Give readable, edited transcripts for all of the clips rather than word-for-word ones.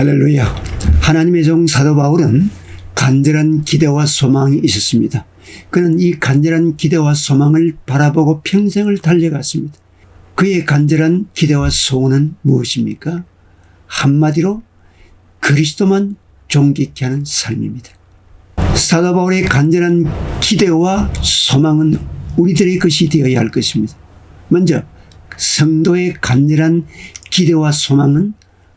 할렐루야. 하나님의 종 사도 바울은 간절한 기대와 소망이 있었습니다. 그는 이 간절한 기대와 소망을 바라보고 평생을 달려갔습니다. 그의 간절한 기대와 소원은 무엇입니까? 한마디로 그리스도만 존귀케 하는 삶입니다. 사도 바울의 간절한 기대와 소망은 우리들의 것이 되어야 할 것입니다. 먼저 성도의 간절한 기대와 소망은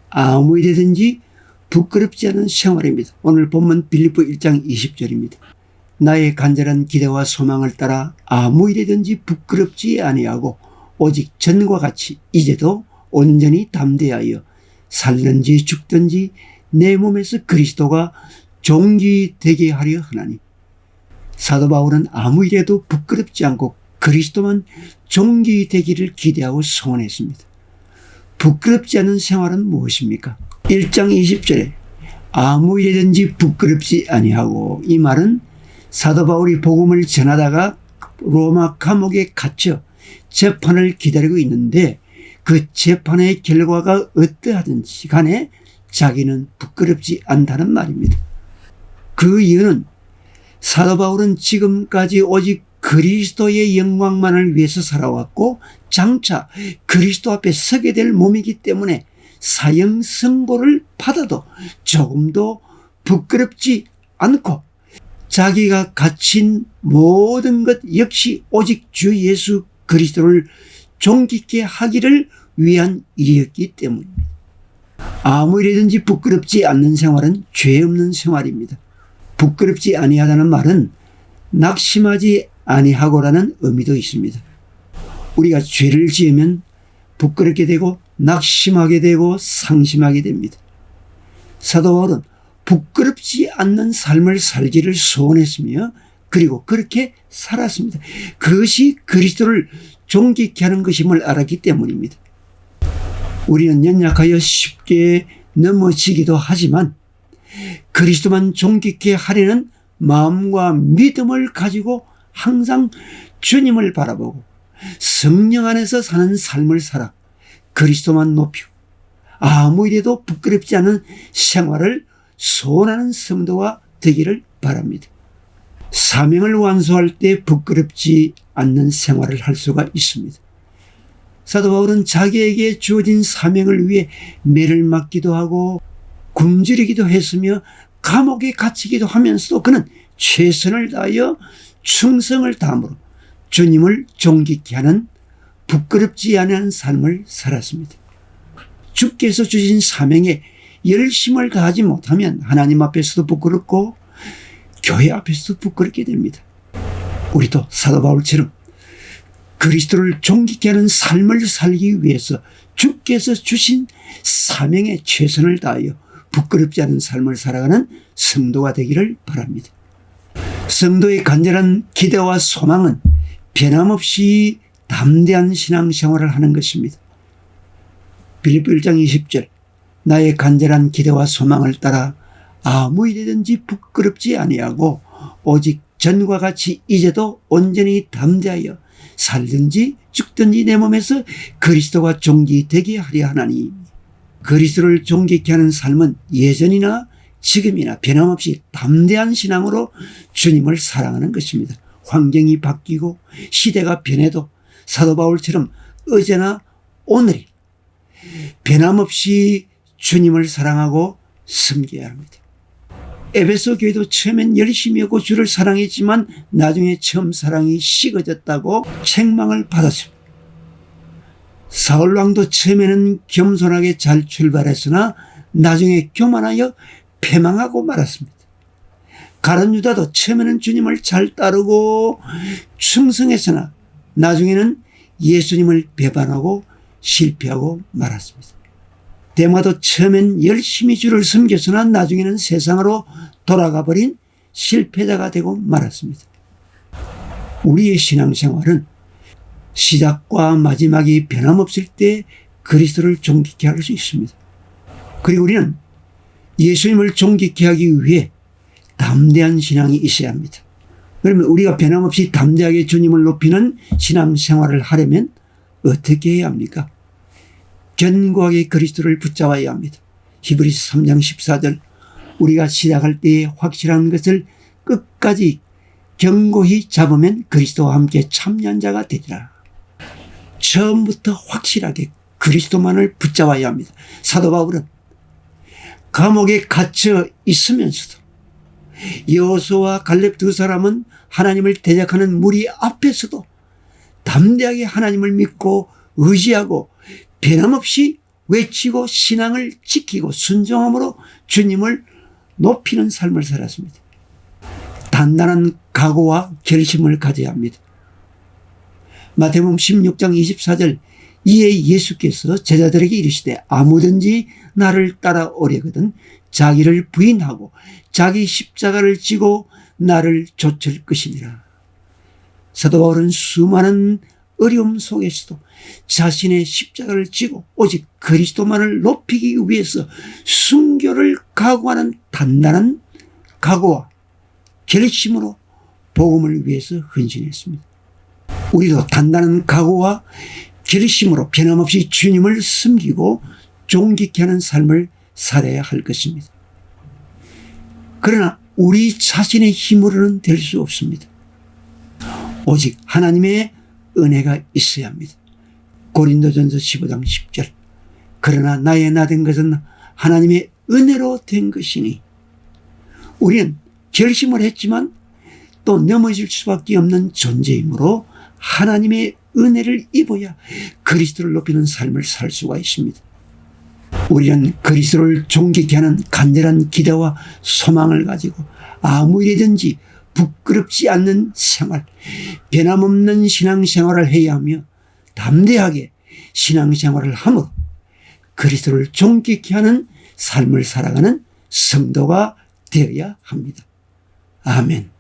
아무 일이든지 부끄럽지 않은 생활입니다. 오늘 본문 빌립보 1장 20절입니다. 나의 간절한 기대와 소망을 따라 아무 일이든지 부끄럽지 아니하고 오직 전과 같이 이제도 온전히 담대하여 살든지 죽든지 내 몸에서 그리스도가 존귀되게 하려 하나니. 사도 바울은 아무 일에도 부끄럽지 않고 그리스도만 존귀되기를 기대하고 소원했습니다. 부끄럽지 않은 생활은 무엇입니까? 1장 20절에 아무 일이든지 부끄럽지 아니하고, 이 말은 사도 바울이 복음을 전하다가 로마 감옥에 갇혀 재판을 기다리고 있는데 그 재판의 결과가 어떠하든지 간에 자기는 부끄럽지 않다는 말입니다. 그 이유는 사도 바울은 지금까지 오직 그리스도의 영광만을 위해서 살아왔고 장차 그리스도 앞에 서게 될 몸이기 때문에 사형 선고를 받아도 조금도 부끄럽지 않고 자기가 갖춘 모든 것 역시 오직 주 예수 그리스도를 존귀케 하기를 위한 일이었기 때문입니다. 아무 일이든지 부끄럽지 않는 생활은 죄 없는 생활입니다. 부끄럽지 아니하다는 말은 낙심하지 아니하고라는 의미도 있습니다. 우리가 죄를 지으면 부끄럽게 되고 낙심하게 되고 상심하게 됩니다. 사도 바울은 부끄럽지 않는 삶을 살기를 소원했으며 그리고 그렇게 살았습니다. 그것이 그리스도를 존귀케 하는 것임을 알았기 때문입니다. 우리는 연약하여 쉽게 넘어지기도 하지만 그리스도만 존귀케 하려는 마음과 믿음을 가지고 항상 주님을 바라보고 성령 안에서 사는 삶을 살아 그리스도만 높이고 아무 일에도 부끄럽지 않은 생활을 소원하는 성도가 되기를 바랍니다. 사명을 완수할 때 부끄럽지 않는 생활을 할 수가 있습니다. 사도 바울은 자기에게 주어진 사명을 위해 매를 맞기도 하고 굶주리기도 했으며 감옥에 갇히기도 하면서도 그는 최선을 다하여 충성을 다함으로 주님을 존귀케 하는 부끄럽지 않은 삶을 살았습니다. 주께서 주신 사명에 열심을 다하지 못하면 하나님 앞에서도 부끄럽고 교회 앞에서도 부끄럽게 됩니다. 우리도 사도 바울처럼 그리스도를 존귀케 하는 삶을 살기 위해서 주께서 주신 사명에 최선을 다하여 부끄럽지 않은 삶을 살아가는 성도가 되기를 바랍니다. 성도의 간절한 기대와 소망은 변함없이 담대한 신앙생활을 하는 것입니다. 빌립보 1장 20절 나의 간절한 기대와 소망을 따라 아무 일이든지 부끄럽지 아니하고 오직 전과 같이 이제도 온전히 담대하여 살든지 죽든지 내 몸에서 그리스도가 존귀되게 하려 하나니. 그리스도를 존귀케 하는 삶은 예전이나 지금이나 변함없이 담대한 신앙으로 주님을 사랑하는 것입니다. 환경이 바뀌고 시대가 변해도 사도 바울처럼 어제나 오늘이 변함없이 주님을 사랑하고 섬겨야 합니다. 에베소 교회도 처음엔 열심히 하고 주를 사랑했지만 나중에 처음 사랑이 식어졌다고 책망을 받았습니다. 사울 왕도 처음에는 겸손하게 잘 출발했으나 나중에 교만하여 패망하고 말았습니다. 가룟 유다도 처음에는 주님을 잘 따르고 충성했으나 나중에는 예수님을 배반하고 실패하고 말았습니다. 데마도 처음엔 열심히 주를 섬겼으나 나중에는 세상으로 돌아가 버린 실패자가 되고 말았습니다. 우리의 신앙생활은 시작과 마지막이 변함없을 때 그리스도를 존귀케 할 수 있습니다. 그리고 우리는 예수님을 존귀케 하기 위해 담대한 신앙이 있어야 합니다. 그러면 우리가 변함없이 담대하게 주님을 높이는 신앙생활을 하려면 어떻게 해야 합니까? 견고하게 그리스도를 붙잡아야 합니다. 히브리서 3장 14절 우리가 시작할 때에 확실한 것을 끝까지 견고히 잡으면 그리스도와 함께 참여한 자가 되리라. 처음부터 확실하게 그리스도만을 붙잡아야 합니다. 사도 바울은 감옥에 갇혀 있으면서도 여호수아와 갈렙 두 사람은 하나님을 대적하는 무리 앞에서도 담대하게 하나님을 믿고 의지하고 변함없이 외치고 신앙을 지키고 순종함으로 주님을 높이는 삶을 살았습니다. 단단한 각오와 결심을 가져야 합니다. 마태복음 16장 24절 이에 예수께서 제자들에게 이르시되 아무든지 나를 따라오려거든 자기를 부인하고 자기 십자가를 지고 나를 좇을 것이니라. 사도 바울은 수많은 어려움 속에서도 자신의 십자가를 지고 오직 그리스도만을 높이기 위해서 순교를 각오하는 단단한 각오와 결심으로 복음을 위해서 헌신했습니다. 우리도 단단한 각오와 결심으로 변함없이 주님을 섬기고 존귀케 하는 삶을 살아야 할 것입니다. 그러나 우리 자신의 힘으로는 될 수 없습니다. 오직 하나님의 은혜가 있어야 합니다. 고린도전서 15장 10절 그러나 나의 나된 것은 하나님의 은혜로 된 것이니 우리는 결심을 했지만 또 넘어질 수밖에 없는 존재이므로 하나님의 은혜를 입어야 그리스도를 높이는 삶을 살 수가 있습니다. 우리는 그리스도를 존귀케 하는 간절한 기대와 소망을 가지고 아무 일이든지 부끄럽지 않는 생활, 변함없는 신앙생활을 해야 하며 담대하게 신앙생활을 함으로 그리스도를 존귀케 하는 삶을 살아가는 성도가 되어야 합니다. 아멘.